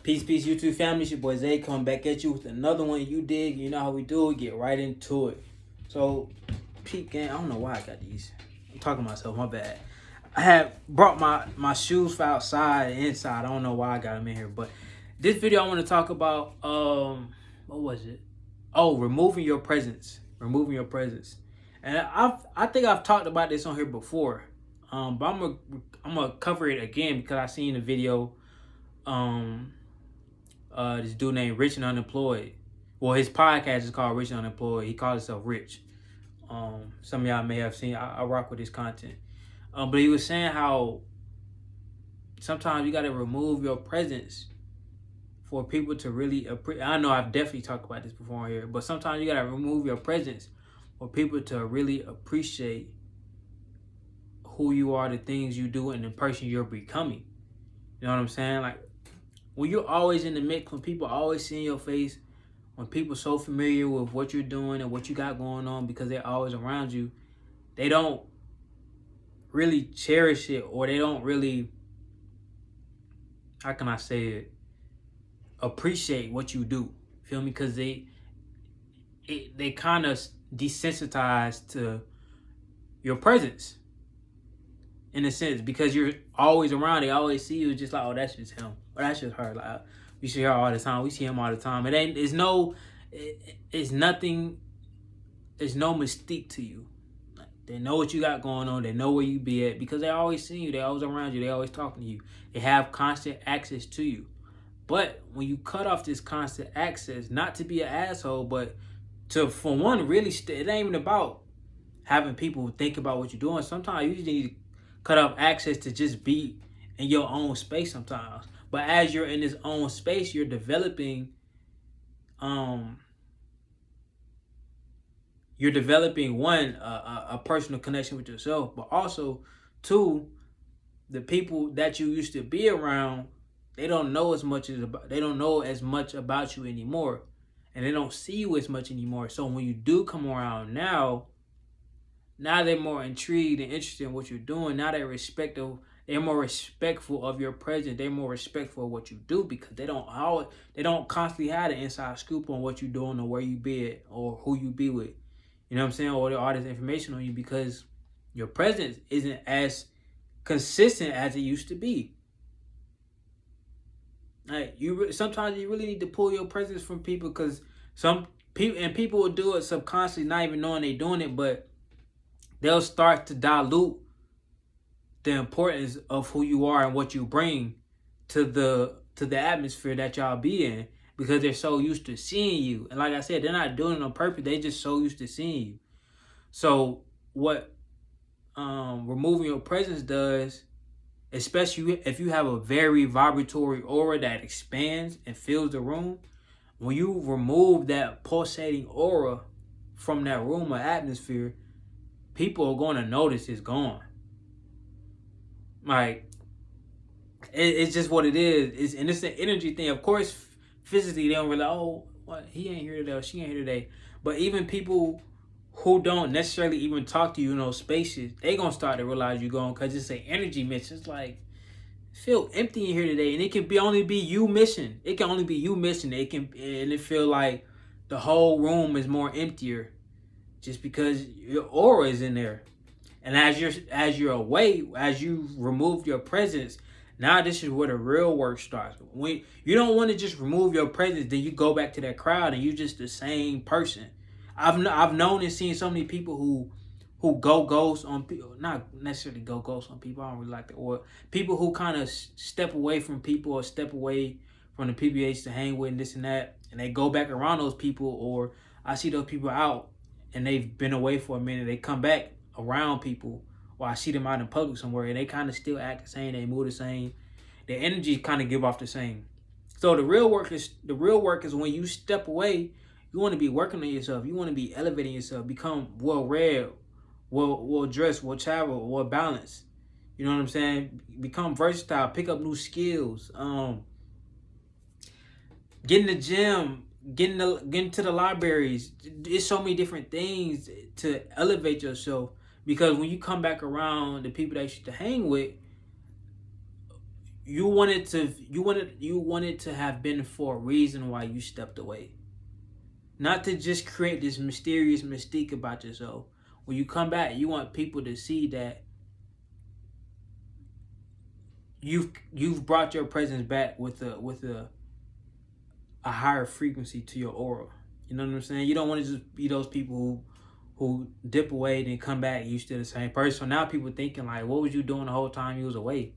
Peace, YouTube family. It's your boy Zay coming back at you with another one. You dig? You know how we do. We get right into it. So, peep game. I don't know why I got these. I'm talking to myself. My bad. I had brought my shoes for outside and inside. I don't know why I got them in here, but this video I want to talk about. What was it? Oh, removing your presence. Removing your presence. And I think I've talked about this on here before. But I'm gonna cover it again because I seen the video. This dude named Rich and Unemployed. Well, his podcast is called Rich and Unemployed. He calls himself Rich. Some of y'all may have seen. I rock with his content. But he was saying how sometimes you got to remove your presence for people to really appreciate. I know I've definitely talked about this before here, but sometimes you got to remove your presence for people to really appreciate who you are, the things you do, and the person you're becoming. You know what I'm saying? Like, when you're always in the mix, when people always see your face, when people so familiar with what you're doing and what you got going on because they're always around you, they don't really cherish it, or they don't really, how can I say it, appreciate what you do. Feel me? Because they kind of desensitized to your presence in a sense, because you're always around. They always see you just like, oh, that's just him, or that's just her. Like, we see her all the time. We see him all the time. It's no mystique to you. Like, they know what you got going on. They know where you be at because they always see you. They always around you. They always talking to you. They have constant access to you. But when you cut off this constant access, not to be an asshole, but to, for one, really, it ain't even about having people think about what you're doing. Sometimes you just need to cut off access to just be in your own space sometimes. But as you're in this own space, you're developing one, a personal connection with yourself, but also two, the people that you used to be around, they don't know as much about you anymore, and they don't see you as much anymore. So when you do come around now they're more intrigued and interested in what you're doing. Now they're more respectful of your presence. They're more respectful of what you do because they don't constantly have the inside scoop on what you're doing or where you be at or who you be with. You know what I'm saying? Or all this information on you because your presence isn't as consistent as it used to be. Like, sometimes you really need to pull your presence from people, because people will do it subconsciously, not even knowing they're doing it, but they'll start to dilute the importance of who you are and what you bring to the atmosphere that y'all be in, because they're so used to seeing you. And like I said, they're not doing it on purpose. They just so used to seeing you. So what removing your presence does, especially if you have a very vibratory aura that expands and fills the room, when you remove that pulsating aura from that room or atmosphere, people are going to notice it's gone. Like, it's just what it is. And it's an energy thing. Of course, physically, they don't really, oh, what, he ain't here today or she ain't here today. But even people who don't necessarily even talk to you in those spaces, they going to start to realize you're gone, because it's an energy mix. It's like, feel empty in here today. And it can only be you missing. It can only be you missing. And it feel like the whole room is more emptier, just because your aura is in there. And as you're away, as you remove your presence, now this is where the real work starts. When you don't want to just remove your presence, then you go back to that crowd and you just the same person. I've known and seen so many people who go ghost on people, not necessarily go ghost on people, I don't really like that, or people who kind of step away from people or step away from the people they used to hang with and this and that, and they go back around those people, or I see those people out and they've been away for a minute, they come back around people, or I see them out in public somewhere and they kind of still act the same, they move the same, their energy kind of give off the same. So the real work is when you step away, you want to be working on yourself, you want to be elevating yourself, become well read, well dressed, well traveled, well balanced. You know what I'm saying? Become versatile, pick up new skills, get in the gym, get into the libraries. There's so many different things to elevate yourself, because when you come back around the people that you used to hang with, you wanted to have been for a reason why you stepped away. Not to just create this mysterious mystique about yourself. When you come back, you want people to see that you've brought your presence back with a higher frequency to your aura. You know what I'm saying? You don't want to just be those people who dip away and come back, you still the same person. So now people thinking like, what was you doing the whole time you was away?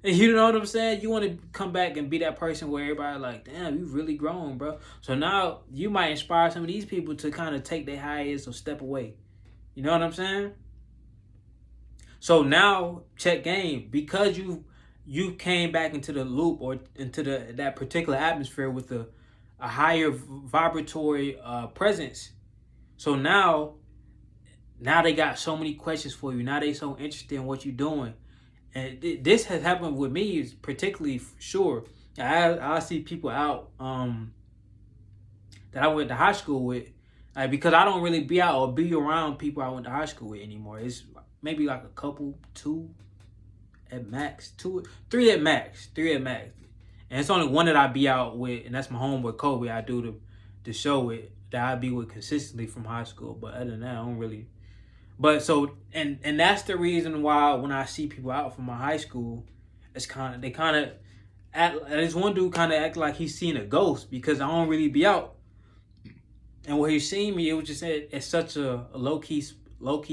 And you know what I'm saying? You want to come back and be that person where everybody like, damn, you've really grown, bro. So now you might inspire some of these people to kind of take their hiatus or step away. You know what I'm saying? So now check game, because you came back into the loop or into that particular atmosphere with a higher vibratory presence. So now they got so many questions for you. Now they so interested in what you're doing. And this has happened with me, is particularly sure. I see people out that I went to high school with, because I don't really be out or be around people I went to high school with anymore. It's maybe like a couple, 2 at max, 3 at max. And it's only one that I be out with, and that's my homeboy Kobe. I do the show with, that I be with consistently from high school. But other than that, I don't really. But so, and that's the reason why when I see people out from my high school, they kind of act. This one dude kind of act like he's seen a ghost, because I don't really be out. And when he seen me, it was just at such a low key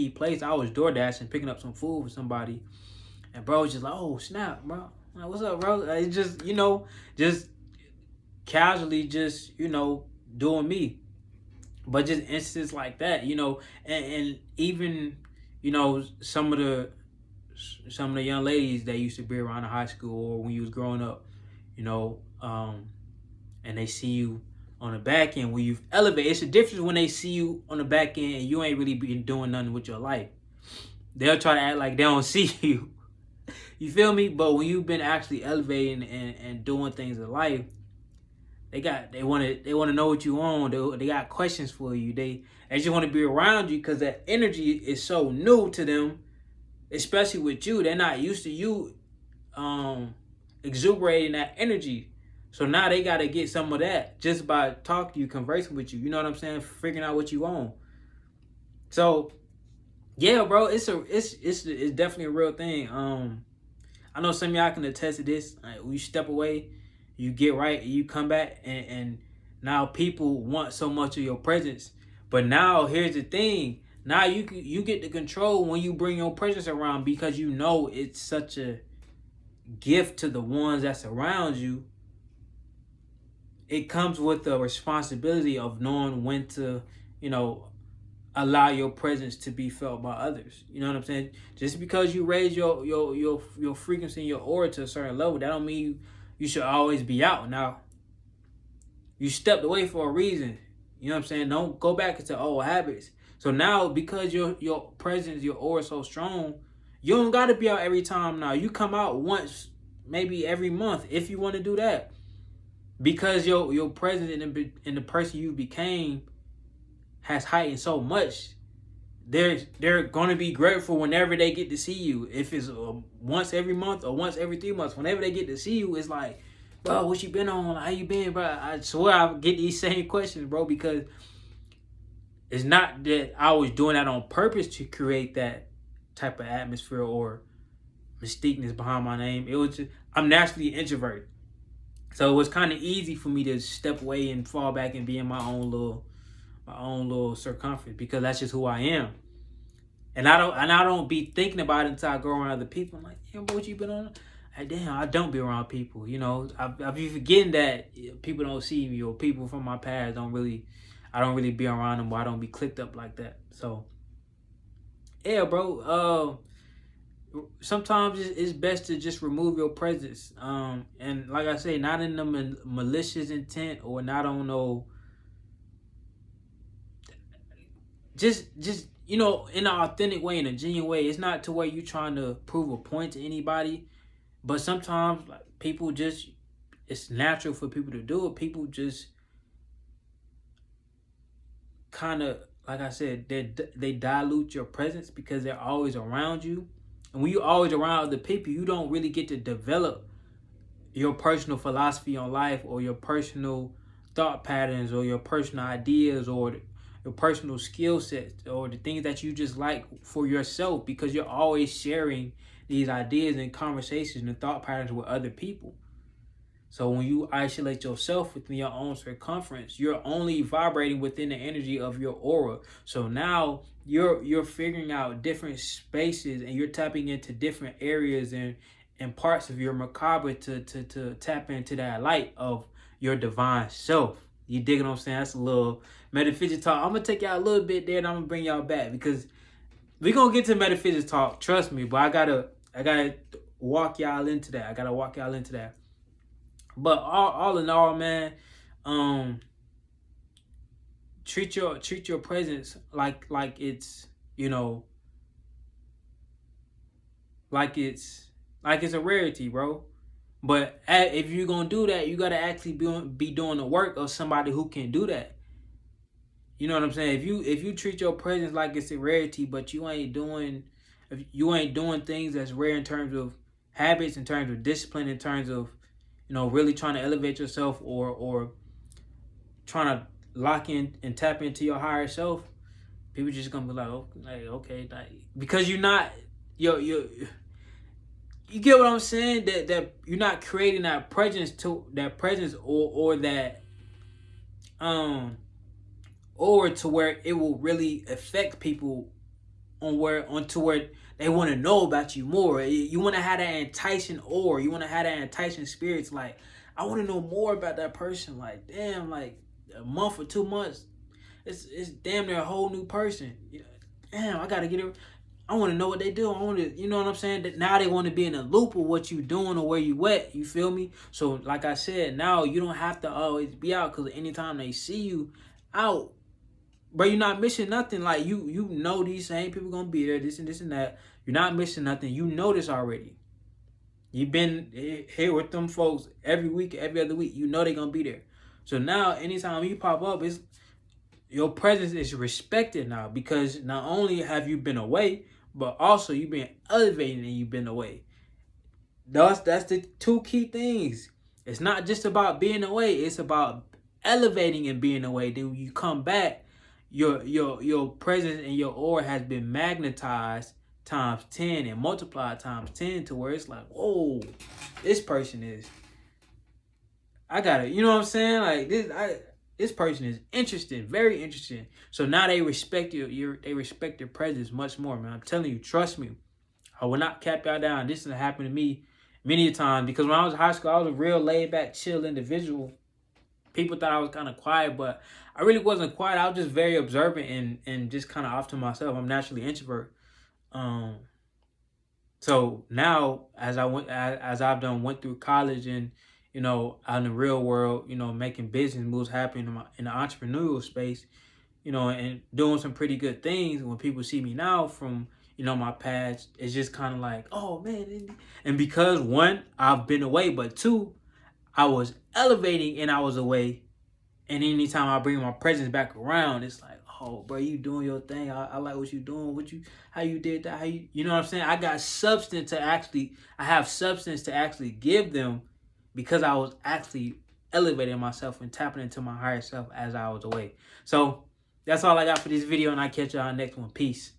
place. I was door dashing, picking up some food for somebody, and bro was just like, "Oh snap, bro! Like, what's up, bro?" It just just casually, just doing me. But just instances like that, and even some of the young ladies that used to be around in high school or when you was growing up, and they see you on the back end when you've elevated. It's a difference when they see you on the back end and you ain't really been doing nothing with your life. They'll try to act like they don't see you. You feel me? But when you've been actually elevating and doing things in life, they want to know what you own. They got questions for you. They just want to be around you because that energy is so new to them, especially with you. They're not used to you exuberating that energy. So now they got to get some of that just by talking to you, conversing with you. You know what I'm saying? Figuring out what you own. So yeah, bro, it's definitely a real thing. I know some of y'all can attest to this. Like, when you step away, you get right, you come back, and now people want so much of your presence. But now here's the thing: now you get the control when you bring your presence around, because you know it's such a gift to the ones that's around you. It comes with the responsibility of knowing when to, allow your presence to be felt by others. You know what I'm saying? Just because you raise your frequency and your aura to a certain level, that don't mean you should always be out. Now, you stepped away for a reason. You know what I'm saying? Don't go back into old habits. So now, because your presence, your aura is so strong, you don't got to be out every time now. You come out once, maybe every month, if you want to do that. Because your presence and the person you became has heightened so much, they're going to be grateful whenever they get to see you. If it's once every month or once every 3 months, whenever they get to see you, it's like, bro, what you been on? How you been, bro? I swear I get these same questions, bro, because it's not that I was doing that on purpose to create that type of atmosphere or mystiqueness behind my name. It was just, I'm naturally introverted. So it was kind of easy for me to step away and fall back and be in my own little circumference, because that's just who I am. And I don't be thinking about it until I go around other people. I'm like, yeah, what you been on? Like, damn, I don't be around people. I be forgetting that people don't see me, or people from my past I don't really be around them, or I don't be clicked up like that. So yeah, bro. Sometimes it's best to just remove your presence. And like I say, not in the malicious intent, or not on no. Just in an authentic way, in a genuine way. It's not to where you trying to prove a point to anybody, but sometimes like people just, it's natural for people to do it. People just kind of, like I said, they dilute your presence because they're always around you. And when you're always around other people, you don't really get to develop your personal philosophy on life, or your personal thought patterns, or your personal ideas, or your personal skill sets, or the things that you just like for yourself, because you're always sharing these ideas and conversations and thought patterns with other people. So when you isolate yourself within your own circumference, you're only vibrating within the energy of your aura. So now you're figuring out different spaces, and you're tapping into different areas and parts of your macabre to tap into that light of your divine self. You dig what I'm saying? That's a little metaphysics talk. I'm gonna take y'all a little bit there, and I'm gonna bring y'all back, because we're gonna get to metaphysics talk, trust me, but I gotta walk y'all into that. I gotta walk y'all into that. But all in all, man, treat your presence like it's, you know, like it's a rarity, bro. But if you're gonna do that, you gotta actually be doing the work of somebody who can do that. You know what I'm saying? If you treat your presence like it's a rarity, but if you ain't doing things that's rare in terms of habits, in terms of discipline, in terms of, you know, really trying to elevate yourself, or trying to lock in and tap into your higher self, people just gonna be like, oh, like, okay, like, because you're not, you get what I'm saying? That you're not creating that presence or that or to where it will really affect people onto where they want to know about you more. You want to have that enticing aura. You want to have that enticing spirits. Like, I want to know more about that person. Like, damn, like a month or 2 months, it's damn near a whole new person. Damn, I gotta get it. I want to know what they do. I want to, you know what I'm saying? That now they want to be in the loop of what you doing or where you at. You feel me? So, like I said, now you don't have to always be out, because anytime they see you out, bro, you're not missing nothing. Like, you know these same people gonna be there, this and that. You're not missing nothing. You know this already. You've been here with them folks every week, every other week. You know they're gonna be there. So now, anytime you pop up, your presence is respected now, because not only have you been away, but also you've been elevating and you've been away. That's the two key things. It's not just about being away. It's about elevating and being away. Then when you come back, your presence and your aura has been magnetized times 10 and multiplied times 10, to where it's like, whoa, this person is, I gotta, you know what I'm saying? Like, this person is interesting, very interesting. So now they respect they respect your presence much more, man. I'm telling you, trust me. I will not cap y'all down. This has happened to me many a time, because when I was in high school, I was a real laid back, chill individual. People thought I was kind of quiet, but I really wasn't quiet. I was just very observant and just kind of off to myself. I'm naturally introvert. So now, as I've went through college, and, you know, out in the real world, you know, making business moves happen in the entrepreneurial space, you know, and doing some pretty good things. When people see me now from, you know, my past, it's just kind of like, oh man. And because, one, I've been away, but two, I was elevating and I was away. And anytime I bring my presence back around, it's like, oh, bro, you doing your thing. I like what you doing. How you did that? You know what I'm saying? I have substance to actually give them, because I was actually elevating myself and tapping into my higher self as I was away. So that's all I got for this video, and I'll catch y'all on the next one. Peace.